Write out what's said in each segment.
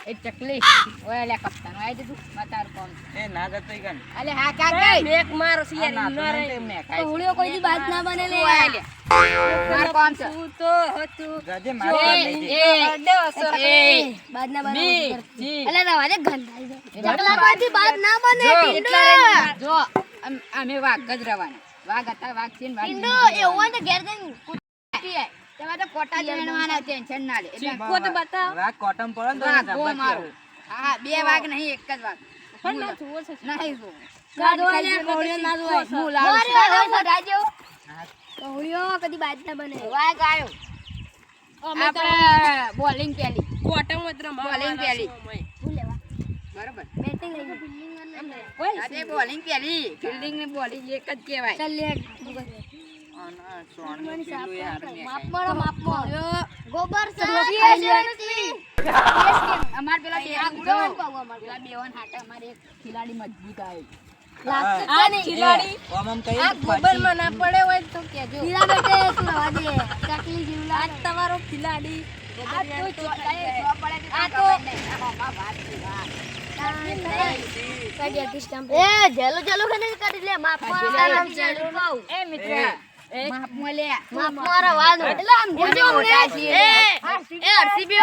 એ ચકલી ઓય લે કપ્તાન આઈ દે તું બતાર કોણ એ ના જતો ઈ કન અલે હા કાકા મેક મારો છે યાર ના ઇન્નર તો મે ખાઈ હોળીઓ કોઈ દી બાદ ના બને લે માર કોણ છે તું તો હતું ગજે મારવા લઈ જઈ અડે અસર બાદ ના બને બી જી અલે રવા દે ગંધાઈ ચકલા કોઈ દી બાદ ના બને ટીંડો જો અમે વાઘ જ રવાના વાઘ હતા વાઘ છે ને વાઘ ટીંડો એવું ને ઘેર જઈને કુટી આય તેમાં તો કોટા જણવાના ટેન્શન ના લે એટલે કોટ બતાવ વાઘ કોટમ પડે ને વાઘ તો ગો જબરજસ્ત મારો હા બે વાઘ નહીં એક જ વાઘ પણ ના જુઓ છે નહીં જો ગાડવા લે હોળીઓ ના જોય હું લાવું હોળીઓ રાજો હોળીઓ કદી બાદ ના બને વાઘ આવ્યો અમે તો આપણે બોલિંગ પેલી કોટમ જ બોલિંગ પેલી હું લેવા બરાબર બેટિંગ લઈ બિલ્ડિંગ ઓય આજે બોલિંગ પેલી ફિલ્ડિંગ ને બોલિંગ એક જ કહેવાય ચાલ લે અને સોણનું પેલું યાર મે માપ ખાઈ. મારો માપ મારો ગોબર છે અમાર પેલા પેલા બેવન હાટે અમારે એક ખિલાડી મજબૂત આવ્યો આ ખિલાડી ઓમ આમ કઈ આ ગોબર માં ના પડે હોય તો કેજો હીરા બેટે તું રવા દે ચકલી જીવલા આ તમારો ખિલાડી આ તો આ તો વાત છે એ જેલો જેલો ખને કરી લે માપ મારો નામ છે એ મિત્ર માપ મો લે માપ મારો વાલો એટલે આમ જેજો ને એ આરસીબી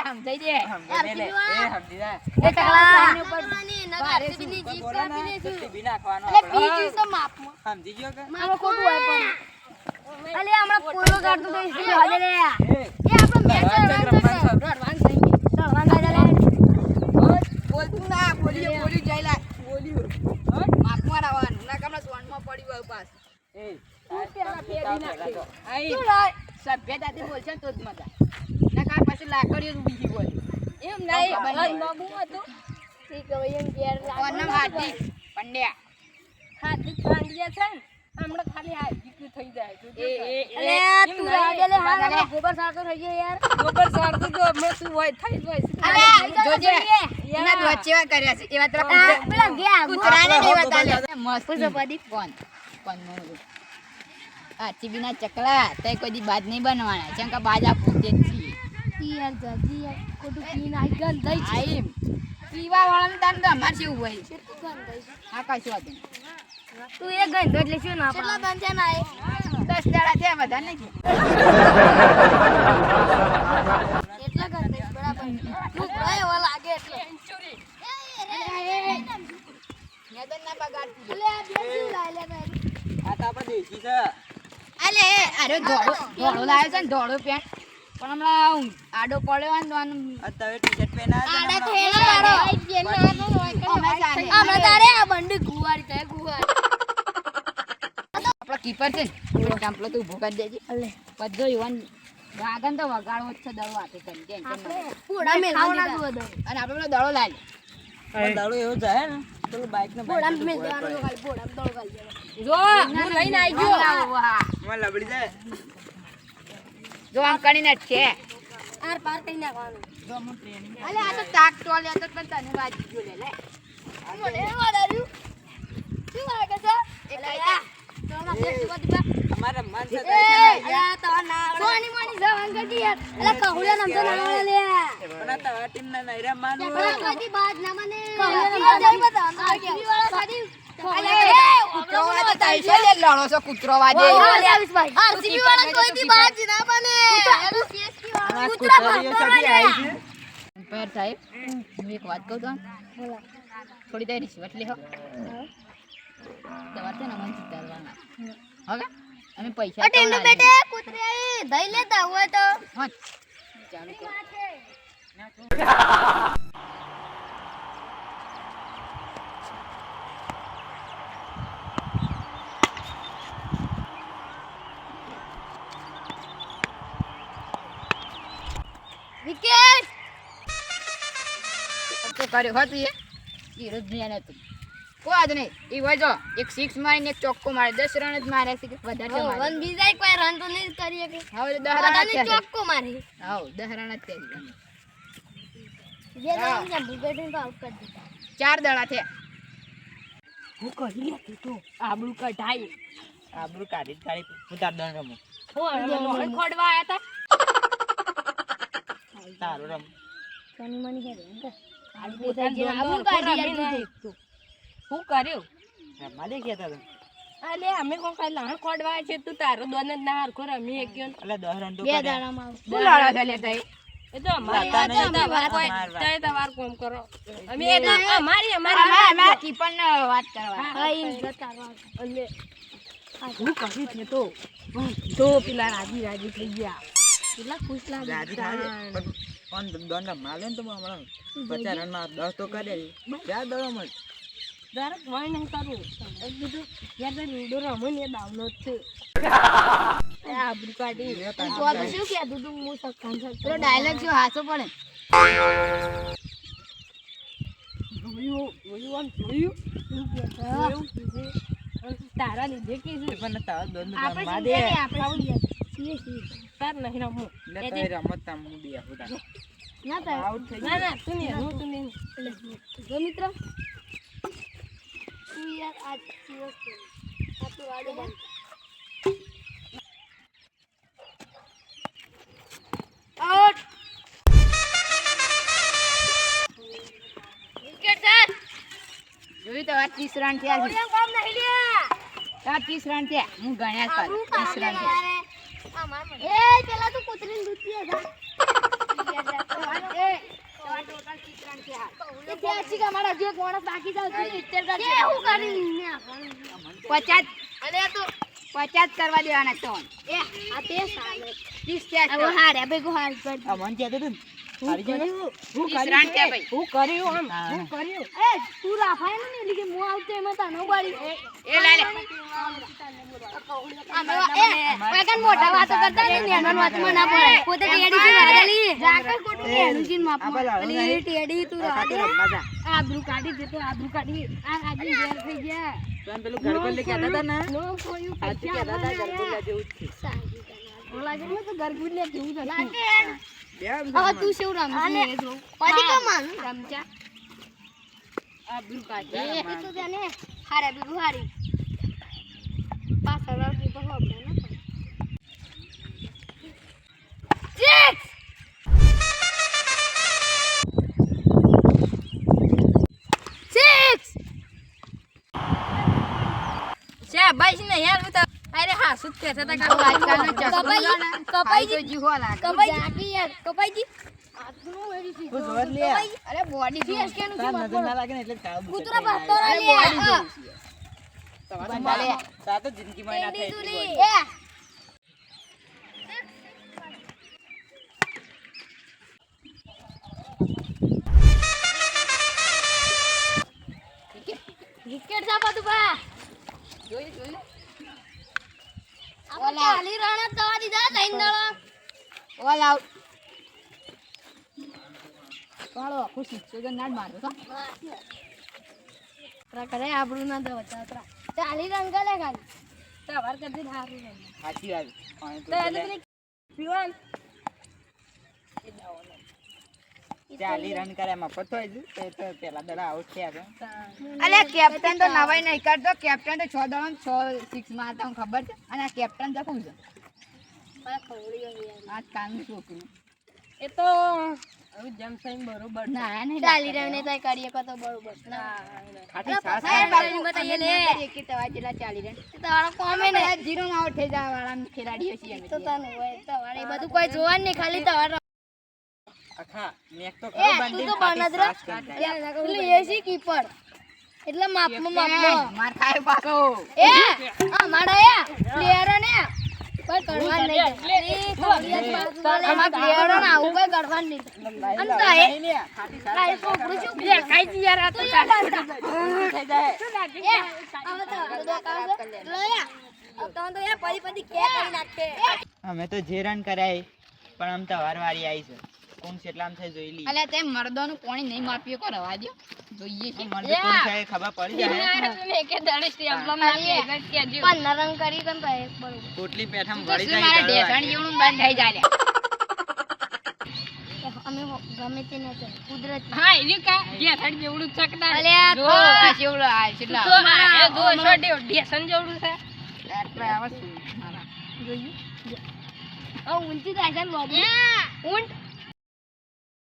સમજાઈ દે સમજી લે એ સમજી જા એ ટકલા ની નગર આરસીબી ની જીત બોલો કાપી ને લેશું ચટણી બી નાખવાનો એટલે આપણે. બીજું છે માપ સમજી ગયો કે મારો ખોટું હોય પણ અલે હમણાં પોલો કાઢતું તો ઈસી હલે લે એ એ આપણો મેચ રમવાનું છે. રડવાન થઈ ગઈ ચડવા ગાડા લે બોલતું ના બોલ્યું જઈ લા બોલ્યું માપ માં આવવાનું ના કમલા સોનમાં પડી હોય પાસ એ પેલા ફેરી નાખી આઈ શું લાય સભ્યતાથી બોલશે ને તો જ મજા ના કા પછી લાકડીઓ બીજી બોલ એમ નહીં ખબર આ નહીં. નબુ હતું ઠીક હવે એમ ઘેર ઓનમ હાથી પંડ્યા હાર્દિક પાંડ્યા છે ને હમણાં ખાલી હાર્દિક થઈ જાય અલે તું રાડે લે હા મારો ગોબર સારતો થઈ ગયો યાર ગોબર સારતું તો અમે શું હોય થઈ જ હોય છે. જોજે એના વચ્ચે કર્યા છે એવા તો પેલા ગયા કૂતરાને નહીં બતાલે મસ્ત પૂછો પદી કોણ આ ચીબીના ચકલા તય કોઈ દી બાદ નહીં બનવાના જેમ કે બાજા પૂછે જ છીએ યાર જજી યાર કોટુ પી નાઈ ગન દઈ છે આઈ પીવા વાળાને તાન તો અમાર જેવું હોય કેટલું ગન દઈ છે આ કશું હતું તું એ ગન દઈ લેશું ના કેટલા ગન છે ના એ 10 દાડા થયા બધા નહીં કેટલા ગન દઈ બરાબર તું ભાઈ ઓલા લાગે એટલે મેદન ના બગાડતી અલે આ બેસી લાય લે ભાઈ આ તો આપણે દેશી છે અલે અરે ધોળો લાવ્યો છે ને ધોળો પેન્ટ પણ હમણાં આડો પડ્યો હોય ને તો આનું આ તમે ટી-શર્ટ પહેર્યા છે ને આડા તો આમાં. એના પાડો હમણાં તારે આ બંડી ગુવારી થાય ગુવારી આપણો કીપર છે ને ચાંપલો તો ઊભો કરી દેજે અલે બધો યુવાન વાગન તો વગાડવો જ છે દળો હાથે કરી ટેન્શન ના લે. પૂડા મેલવાના તું દો અને આપણે પેલો દળો લાવી પણ દાડો એવો જાય ને પેલું બાઈક ને પૂડા બાઈક મેલ દેવાનો ખાલી પૂડા દોડ ગાલી દેવાનો જો હું લઈને આવી ગયો હા માં લબડી જાય જો આમ કરીને જ છે આર પાર કઈ નાખવાનું અલે આ તો તાક ટોલ તો પણ તને વાજી ગયો લે લે મને વાડાર્યું શું વાગે છે એટલે તો ના દેખ દીપા અમારે મન છે એ અલા તો ના સોની મોની જવાન ગડી યાર અલા કહુલા નામ તો ના લે પણ આ તમારા ટીમ ના નહીં રમવાનું પેલા કદી બાદ ના મને કહુલા જઈ બતા આરસીબી વાળા સાદી અલે કૂતરો વાળો તાઈ છે લે લડો છો કૂતરો વાજે આરસીબી વાળા કોઈ દી બાદ ના બને સીએસકે આ વાળા કુતરીઓ સડી આવી છે એમ્પાયર સાહેબ હું એક વાત કહું તો થોડી દેર રિશ્વત લેહો તમારે છે ને મન જીતાડવાના હવે અમે પૈસા અટેન્ડ બેટે કૂતરી દઈ લેતા હોય તો હા ચાલુ કર વિકેટ તો કર્યો હતું એ ધીરજ જ્ઞાન હતું કોઈ આજ નહીં એ હોય જો એક 6 મારીને એક ચોક્કો મારે 10 રન જ મારે છે કે વધારે તો મારે વન બીજા કોઈ રન તો નહીં કરી કે હવે 10 રન જ બધાને થયા ચોક્કો મારી હા 10 રન જ થયા જે નામ છે વિકેટ તો આઉટ કરી દીધા 4 દડા થયા હું કહી હતી તો આબડું કઢાઈ આબરૂ કાઢી જ કાઢી હું તાર દણ રમું ખોડવા આયા તા તારું રમ સોની મની હે રે આજ થઈ જાય. પોતાનો આપણું કાઢી રમી યાર નહીં તું. શું કર્યું રમવા દે કહેતા હતા. અલે અમે કોઈ કઈ લહણ કોડવા છે તું તારો દોન જ ના હરખો રમી એક ગયો એટલે 10 રન તો બે કર્યા. દાડામાં આવું. શું લડો છો લેતા એ? એ તો અમારી દાતા વાત નહીં, તમારે કોઈ અમારી વાત. ચાહે તમારે કોમ કરો અમે એ તો અમારી અમારા કીપરને વાત કરવા. હા ઈ જતા રહો. અને હું કહી છે તો પેલા રાજી રાજી થઈ ગયા કેટલા ખુશ લાગે. રાજી થાય છે. પણ કોણ દોન રમવા લે ને તો હમણાં 50 રનમાં 10 તો કરે ક્યાં દડો મળે. ડાયરેક્ટ વાય નહીં કરું એક બીજું યાર તો લૂડો રમો ને એ દાવનો જ છે એ આબરૂ કાઢી તો આ શું કહેતું તું હું સક્કાન પેલો ડાયલોગ શું હાસો પડે? જોયું આમ જોયું જોયું કીધું. અને તારા લીધે કીધું પણ તારા દોન આપણે રમવા શું દે. કરીએ? આપણે આવું યાર છીએ છીએ. તાર નહીં રમવું એટલે કઈ રમત તામ હું દે આવું તાર. ના થાય. આઉટ થઈ ના ના તું નહીં હું તું નહીં જો મિત્ર તું યાર આજ દિવસ આ તું વાડો બંધ. આઉટ. Wicket sir. જોયું તો આ 30 રન થયા છે. ઓડિયા કામ નહીં લ્યા. આ 30 રન થયા. હું ગણ્યા જ આપણું પાછું. કામ 30 રન લે થયા. યાર. આ માર મને. એ પેલા તું કૂતરીને દૂધ પીએ જા. એ, તમારા total 30 રન થયા. એ ત્યાં છે કે અમારા હજુ એક માણસ બાકી છે, હજુ 70 કરશે. એ હું કરીને આપણને. 50 અને આ તો 50 કરવા દેવાના તો. એ આ તે સાલે. 30 થયા હવે છે. હારે ભેગું હાર કર. આ મન કહેતો હતો ને હારી ગયો ને? હું 30 રન થયા ભાઈ. હું કર્યું આમ હા. હું કર્યું એ તું રાફાય ને એટલે કે હું આવતો એમાં તને ઉપાડી. એ લે લે. વેગન મોટા વાતો કરતા ને નેનો વાતમાં ના પડે. પોતે ટેડી થી રાગલી. જાકર કોટું નેનું જીન માપ. આ પેલા હવે અલી ટેડી તું આ ખાતે રાગલી. રમવા જા. આબરૂ કાઢી દે તો આબરૂ કાઢી. આ રાગલી ઘેર થઈ ગયા. તો આમ પેલું ગડબડ કહેતા હતા ને નો કોયું સાચું કહેતા હતા ગડબડ જેવું જ છે. લાગે ને તો ગરગુડ લે જેવું જ લાગે. બે આમ હવે તું શું રમશે એ જો. પડી કે માન રમચા. આબરૂ કાઢી. એ તો તેને હારે બીગુ હારી. પાછળ વાળી તો હોબલે ને. સિક્સ. સિક્સ. શાબાશ ને યાર હું તો અરે હા સુત કે છે તા આજકાલનો ચશ્મો કપાઈ જો ને, કપાઈ ખાઈ તો જીવો લાગે. કપાઈ યાર કપાઈજી. આજનું એડી થી. તું જોવા જ લે. અરે બોડી જો. સીએસકે નું તાર જીવ નજર ના લાગે ને એટલે તાવ કૂતરા ભાગતો અરે રે બોડી જો. તમારે તાર તો જિંદગીમાં ના થાય એટલી બોડી. એ વિકેટ સાપા તું બા. જોયું જોયું. આપણે ચાલી રન દવા દીધા ત્રણ દવા. All out. પાડો આખું સિક્સો તો ના જ મારતો તો. કરે આબરૂ ના દવા ચાતરા. ચાલી રન ગલે ખાલી. સવાર કરતી હારું ને સાચી વાત. પાણી તો તો એ લે. પેલી પીવાન 40 રન કરે મફત હોય છે તો એ તો પેલા દડા આઉટ થયા છે. અલે કેપ્ટન તો નવાઈ નહીં કરતો. કેપ્ટન તો 6 દડા 6 સિક્સ મારતા હું ખબર છે. અને આ કેપ્ટન તો કોણ છે? આ કામનું છોકરું. એ તો હવે જમસાઈ બરોબર છે. ના નહીં ચાલી રન ને તય કરીએ કો તો બરોબર. ના ખાટી સાસ સાહેબ, ખાય. બાપુ, બતાઈએ અમે લે. ના કરીએ કે તમારા જેટલા 40 રન. તમારો કોમે ને જીરો માં આઉટ થઈ જવા વાળા ખેલાડીઓ છીએ અમે. તો તને હોય તમારે બધું કોઈ જોવાનું નહીં ખાલી તમારે. આખા મેક તો એ ખરો તું બંડી તો ખાટી બનદરા. સાસ કરતા. પેલું એસી કીપર એટલે માપમાં માપમાં. માર ખાય પાકો. એ અમારા એ પ્લેયર ને કોઈ કરવા નહીં. અમારા પ્લેયર ને આવું કોઈ કરવા નહીં. અને તો એ નહીં લે, ખાટી સાસ કાઈ છોકરું શું બે ખાઈ જી યાર આ તો તું યાર થઈ જાય. એ હવે તો બધો કામ છે. લો યા अब तो ये परी परी के કરી નાખે. અમે તો જે રન કરાય પણ આમ તો વારવારી આવી છે. કોણ કેટલા આમ થાય જોઈ લી. અલ્યા તે મર્દોનું પાણી નહીં માપીએ કો રવા દ્યો. જોઈએ છે. મર્દ કોણ છે એ ખબર પડી જાય. યાર તું ને કે દડે સ્ટેમ્પલમ ના ભેગા જ કેજો 15 રન કરી કન ભાઈ બરોબર. પોટલી પેઠામ તો વળી શું જાય મારા દડવા. ઢેસણ જેવડું બંધ થઈ જાય લ્યા. અમે ગમે તે ન કરે કુદરત. હા એની કા ઢેસણ જેવડું ચકદાર અલ્યા જો આ શેવડો આ છેલ્લા તો આ જો છોડ્યો ઢેસણ જેવડું છે એટલે આવા શું મારા. જોયું. ઓ ઊંચી થાય છે લોબી. ઊંટ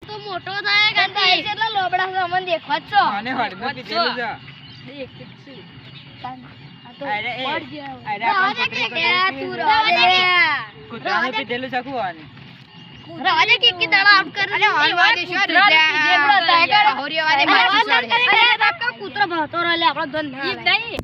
તો મોટો થાય ગાંધી કેટલા લોબડા છે અમને દેખવા જ છો મને હળમે પીધેલું છે દેખ કે છે અરે એ અરે રવા આપણ દે પકડી કે પકડી તું રવા દે કૂતરાને પીધેલું છે કુવાની રવા દે કે દાડા આઉટ કર અરે હળવા દે શું રીતે હોરિયો વાદે માછી સોડે અરે કાકા કૂતરો ભાતો રહે આપણો ધન ના ઈ નહીં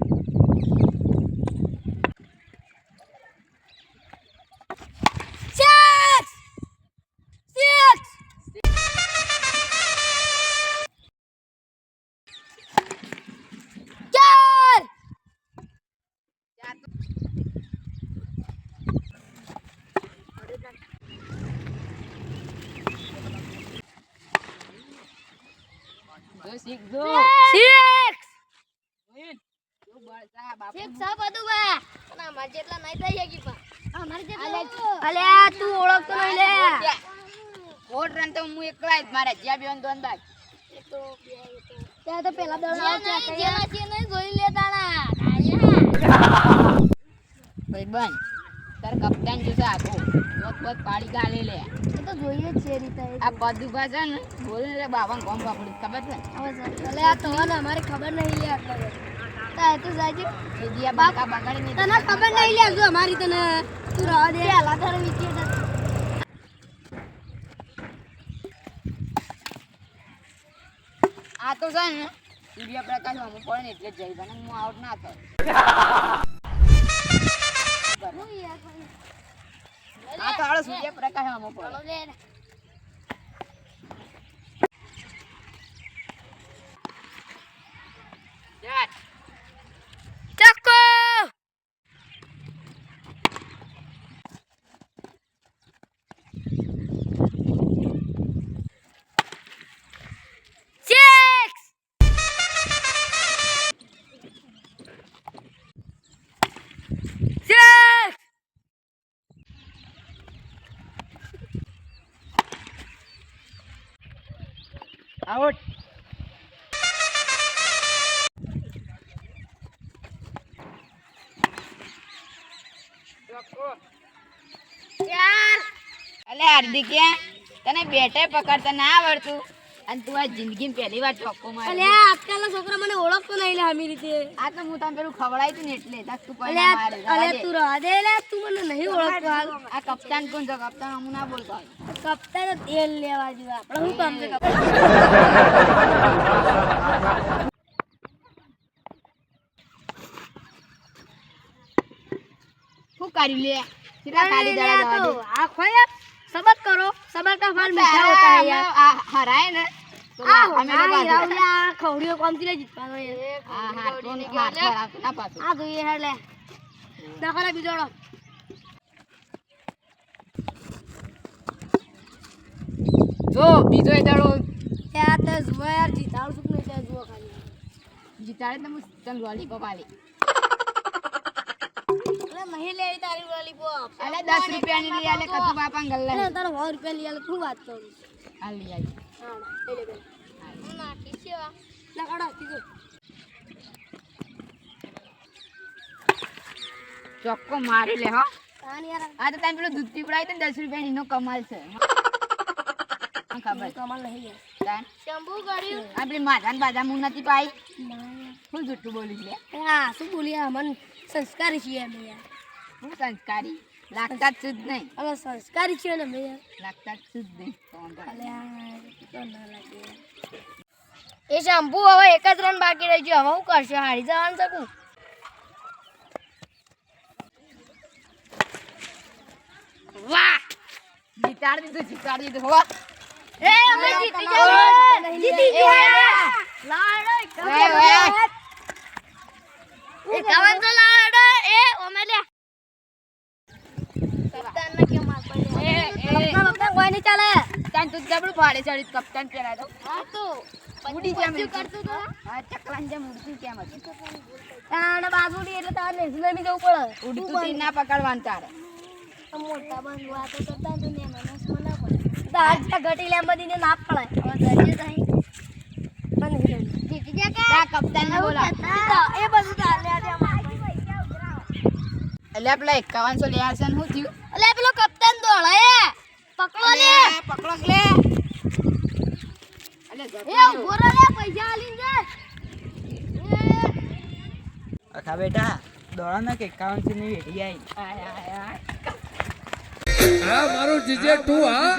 જો શીખ જો સિક્સ જો બળસા બાપુ સિક્સ સા બધું બા પણ અમાર જેટલા નહીં થઈ શકી પા અમાર જેટલા અલ્યા તું ઓળખતો નહીં લે ઓટ રન તો હું એકલા જ મારે જ્યાં બેન દોન બાદ ત્યાં તો પેલા દડા જેલા છે નહીં જોઈ લેતા ના ભાઈ બન તાર કપ્તાન જોશે આખો બત બત પાડી ગાલે લે એ તો જોઈએ જ છે રીતે આ બધું ભાષા ને બોલે રે બાબા કોમ પાપડી ખબર છે અલે આ તો ને અમારે ખબર નહીં લે આટલો તા તો જાજી એ દિયા બાકા બગાડી ને તને ખબર નહીં લે જો અમારી તને તું રવા દે આલા તારે વિચે આ તો છે ને સૂર્યપ્રકાશ અમુક પડે ને એટલે જ જઈ બને હું આઉટ ના થાય આ તો આળો સૂર્યપ્રકાશ અમુક પડે ચાલ ચક્કો સિક્સ સિક્સ આઉટ ચાર અલે હાર્દિકિયા તને બેટે પકડતા ના આવડતું અને તું આ જિંદગીમાં પહેલી વાર ચોક્કો માર્યો અલ્યા આજકાલના છોકરા મને ઓળખતો નહીં લે આમી રીતે આ તો હું તને પેલું ખવડાવી તું ને એટલે તાર તું પહેલા અલ્યા મારે અલ્યા તું રવા દે લે તું મને નહીં ઓળખતો હાલ આ કપ્તાન કોણ છે કપ્તાન હું ના બોલતો હોય. કપ્તાન તેલ લેવા જેવા આપણે શું કામ છે કપ્તાન શું કર્યું લે સીધા ખાલી જરા જવા દે આ ખોયા સબક કરો સબર કા ફળ મીઠા હોતા है यार આ હરાય ને તો અમે લોકો આ રાવલા ખવડીઓ કોમથી લે જીતવાનો એ હા હા તો હાથ ખરાબ ના પાછું આ જોઈએ હે લે દખલા બીજોડો જો બીજો એ દાડો ત્યાં તો જુઓ યાર જીતાડું છું નહીં ત્યાં જુઓ ખાલી જીતાડે તો હું તને લોલીપોપ આલી અરે નહીં લે તારી લોલીપોપ અલે 10 રૂપિયાની લઈ આલે કતુ બાપા ગલ્લા અરે તારો 100 રૂપિયા લઈ આલે તું વાત કરું આ લઈ આવી હા લે લે નાખી છે ના કાઢો કીધો ચોક્કો મારી લે હો તાન યાર આ તો તને પેલું દૂધ પીવડાવી તો 10 રૂપિયાની નો કમાલ છે હા ખબર કમાલ નહીં યાર તાન શંભુ કર્યું આ પેલી માધાન બાદામ હું નથી પાઈ હું જુઠ્ઠું બોલીશ લે હા શું બોલ્યા મન સંસ્કારી છીએ અમે યાર હું સંસ્કારી લાગતા જ શુદ્ધ નહીં અમે સંસ્કારી છીએ ને અમે યાર લાગતા જ શુદ્ધ નહીં તો વાંધો નહીં. અલ્યા તો ના લાગે એ શંભુ હવે એક જ રન બાકી રહી ગયો હવે હું કરશે હારી જવાનું શકું વાહ જીતાડી દીધું હો એ અમે જીતી ગયા જીતી ગયા લાડો ઓય, ઓય. એ કવન તો લાડો એ ઓમે લે કપ્તાન ને કેમ માર પડે કપ્તાન કોઈ નહીં ચાલે તાન તું જબડું ફાડે ચડી કપ્તાન પેલા તો હા તો ઉડી કેમ બધું કરતું તો હા ચકલાન જેમ ઉડતું કેમ હતું તાણે બાજુડી એટલે તારે નેસલે ની જવું પડે ઉડતું તીર ના પકડવાનું તારે મોટા બંધ વાતો કરતા તો ને મને સોના પડે તાર ઘટી લે બધીને ના પડે હવે દરજે થઈ પણ જીતી ગયા કે તા કપ્તાન ને બોલા એ બધું ચાલે આજે એટલે પેલા 5100 લે આસન હું થયું અલે પેલો કપ્તાન દોડાય પકડો લે પકડો લે એ ઉભો રહો લે પૈસા આલીને જા અખા બેટા દોડા ના કે 51 ની વેઢી આવી આય આય આય આ મારું જીજે તું હા